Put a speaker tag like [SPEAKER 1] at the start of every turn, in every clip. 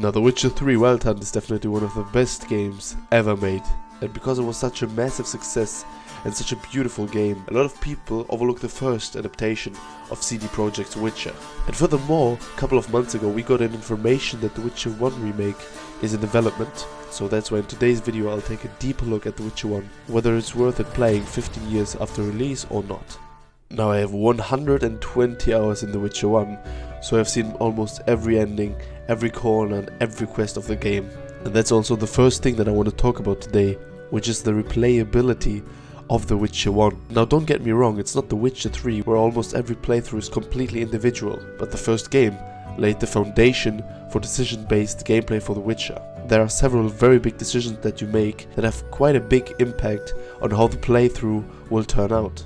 [SPEAKER 1] Now, The Witcher 3 Wild Hunt is definitely one of the best games ever made, and because it was such a massive success and such a beautiful game, a lot of people overlooked the first adaptation of CD Projekt's Witcher. And furthermore, a couple of months ago we got an information that The Witcher 1 remake is in development, so that's why in today's video I'll take a deeper look at The Witcher 1, whether it's worth it playing 15 years after release or not. Now, I have 120 hours in The Witcher 1, so I've seen almost every ending, every corner and every quest of the game. And that's also the first thing that I want to talk about today, which is the replayability of The Witcher 1. Now, don't get me wrong, it's not The Witcher 3 where almost every playthrough is completely individual, but the first game laid the foundation for decision-based gameplay for The Witcher. There are several very big decisions that you make that have quite a big impact on how the playthrough will turn out.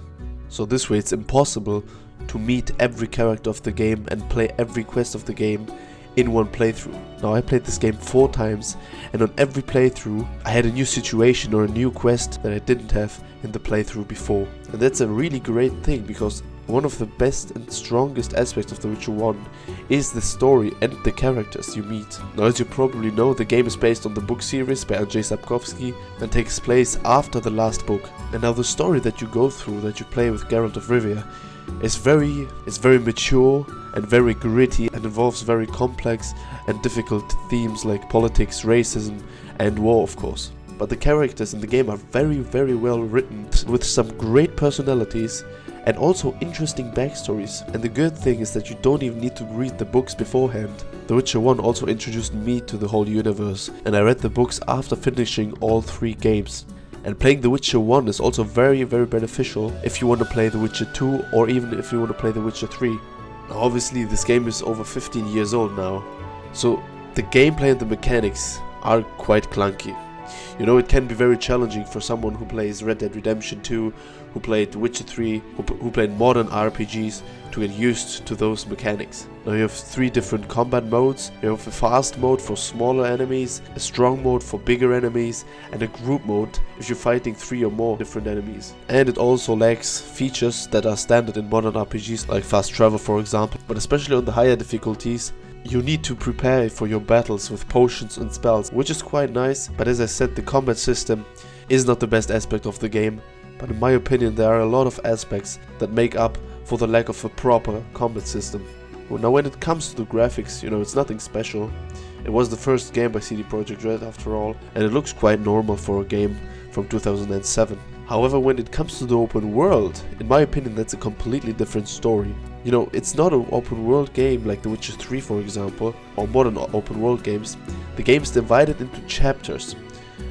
[SPEAKER 1] So this way it's impossible to meet every character of the game and play every quest of the game in one playthrough. Now, I played this game 4 times, and on every playthrough I had a new situation or a new quest that I didn't have in the playthrough before. And that's a really great thing, because one of the best and strongest aspects of The Witcher 1 is the story and the characters you meet. Now, as you probably know, the game is based on the book series by Andrzej Sapkowski and takes place after the last book. And now the story that you go through, that you play with Geralt of Rivia, is very mature and very gritty and involves very complex and difficult themes like politics, racism and war, of course. But the characters in the game are very well written, with some great personalities and also interesting backstories. And the good thing is that you don't even need to read the books beforehand. The Witcher 1 also introduced me to the whole universe, and I read the books after finishing all 3 games. And playing The Witcher 1 is also very beneficial if you want to play The Witcher 2 or even if you want to play The Witcher 3. Now, obviously this game is over 15 years old now, so the gameplay and the mechanics are quite clunky. You know, it can be very challenging for someone who plays Red Dead Redemption 2, who played The Witcher 3, who played modern RPGs, to get used to those mechanics. Now, you have 3 different combat modes. You have a fast mode for smaller enemies, a strong mode for bigger enemies, and a group mode if you're fighting 3 or more different enemies. And it also lacks features that are standard in modern RPGs, like fast travel for example, but especially on the higher difficulties, you need to prepare for your battles with potions and spells, which is quite nice, but as I said, the combat system is not the best aspect of the game. But in my opinion, there are a lot of aspects that make up for the lack of a proper combat system. Well, now, when it comes to the graphics, you know, it's nothing special. It was the first game by CD Projekt Red after all, and it looks quite normal for a game from 2007. However, when it comes to the open world, in my opinion, that's a completely different story. You know, it's not an open world game like The Witcher 3 for example, or modern open world games. The game is divided into chapters,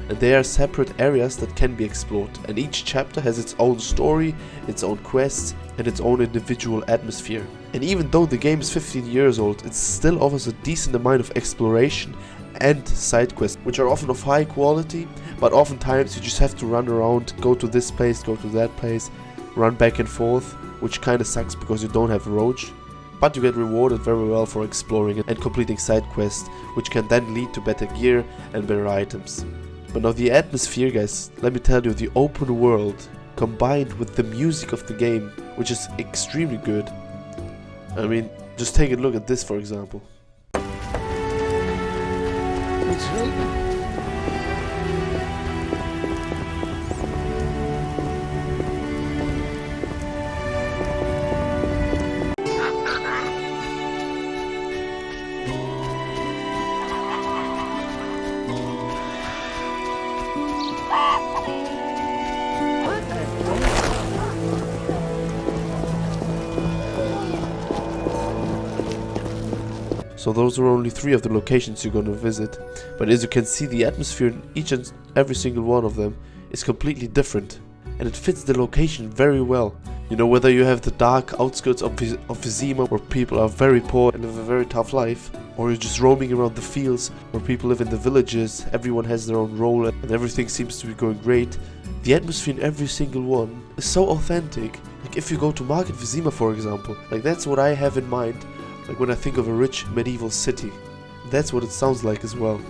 [SPEAKER 1] and they are separate areas that can be explored, and each chapter has its own story, its own quests, and its own individual atmosphere. And even though the game is 15 years old, it still offers a decent amount of exploration and side quests, which are often of high quality, but oftentimes you just have to run around, go to this place, go to that place, run back and forth, which kinda sucks because you don't have a roach. But you get rewarded very well for exploring and completing side quests, which can then lead to better gear and better items. But now, the atmosphere, guys, let me tell you, the open world combined with the music of the game, which is extremely good. I mean, just take a look at this for example. So those are only 3 of the locations you're gonna visit, but as you can see, the atmosphere in each and every single one of them is completely different, and it fits the location very well. You know, whether you have the dark outskirts of Vizima, where people are very poor and live a very tough life, or you're just roaming around the fields where people live in the villages, everyone has their own role and everything seems to be going great. The atmosphere in every single one is so authentic. Like if you go to Market Vizima for example, like that's what I have in mind. Like when I think of a rich medieval city, that's what it sounds like as well.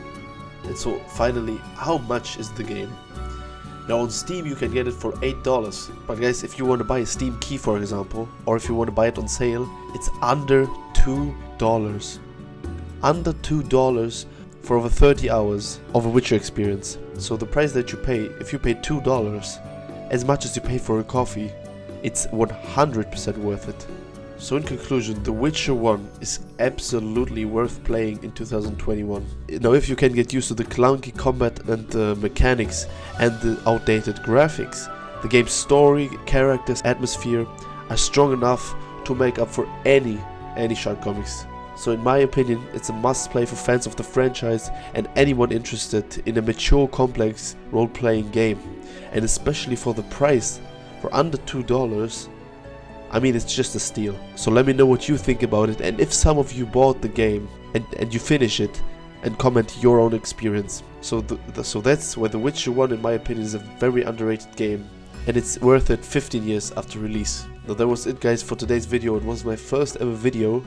[SPEAKER 1] And so finally, how much is the game? Now on Steam you can get it for $8, but guys, if you want to buy a Steam key for example, or if you want to buy it on sale, it's under $2. Under $2 for over 30 hours of a Witcher experience. So the price that you pay, if you pay $2, as much as you pay for a coffee, it's 100% worth it. So in conclusion, The Witcher 1 is absolutely worth playing in 2021. Now if you can get used to the clunky combat and the mechanics and the outdated graphics, the game's story, characters, atmosphere are strong enough to make up for any shortcomings. So in my opinion, it's a must play for fans of the franchise and anyone interested in a mature, complex role-playing game. And especially for the price, for under $2, I mean, it's just a steal. So let me know what you think about it, and if some of you bought the game and you finish it, and comment your own experience. So so that's why The Witcher 1 in my opinion is a very underrated game, and it's worth it 15 years after release. Now that was it guys for today's video. It was my first ever video,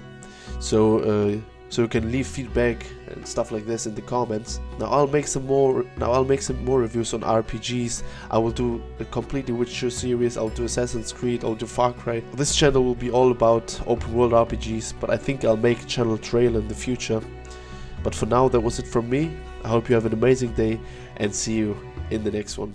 [SPEAKER 1] so you can leave feedback and stuff like this in the comments. Now I'll make some more reviews on RPGs. I will do a completely Witcher series, I'll do Assassin's Creed, I'll do Far Cry. This channel will be all about open world RPGs, but I think I'll make a channel trailer in the future. But for now, that was it from me. I hope you have an amazing day and see you in the next one.